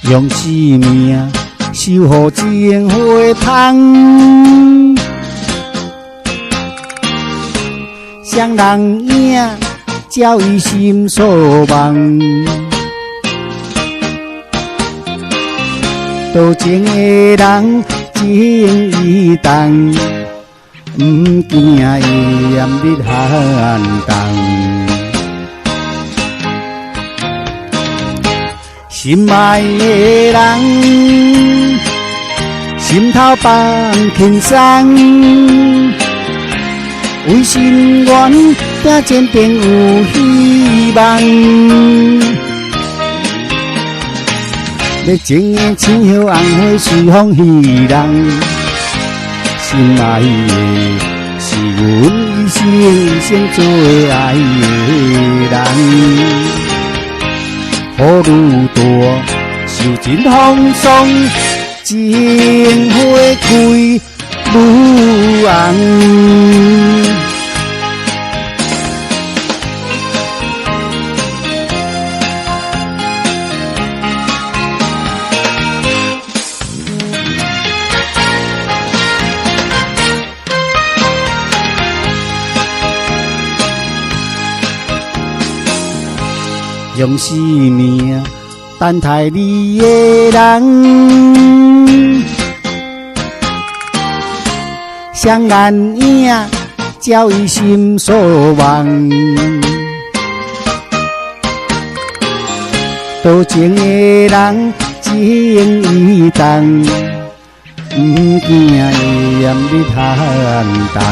用生命守护情花香，双人影照伊心所望。多情的人情意重，不惊伊炎日寒冬。心爱的人，心头放轻松，为心愿拼坚定有希望。要情的青叶红花随风戏人，心爱的是阮一生一生最爱的人。雨愈大，受尽风霜，情花开愈红。用生命等待你的人，双人影照伊心所望。多情的人情意重，不惊伊炎日寒冬。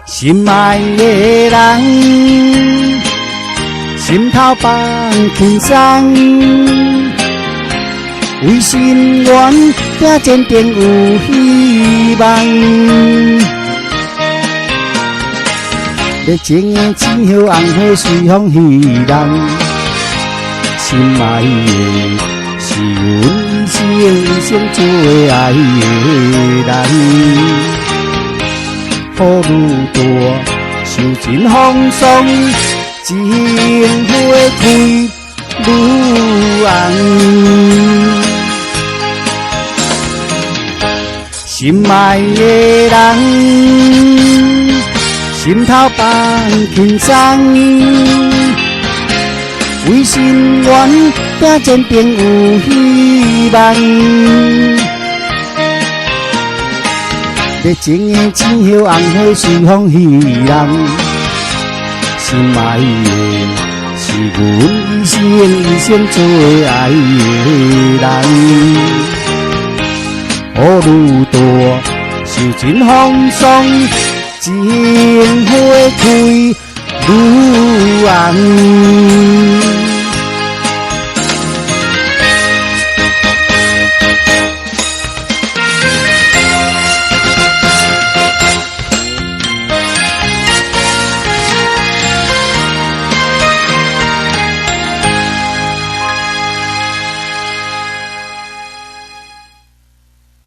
心爱的人，心头放轻松，为心愿拼坚定有希望。热情的青叶红花随风戏人，心爱的是阮一生一生最爱的人。雨愈大，受尽风霜，情花开愈红。心爱的人，心头放轻松，为心愿拼坚定有希望。热情的青叶红花随风戏人，心爱的是阮一生一生最爱的人。雨愈大，受尽风霜，情花开愈红。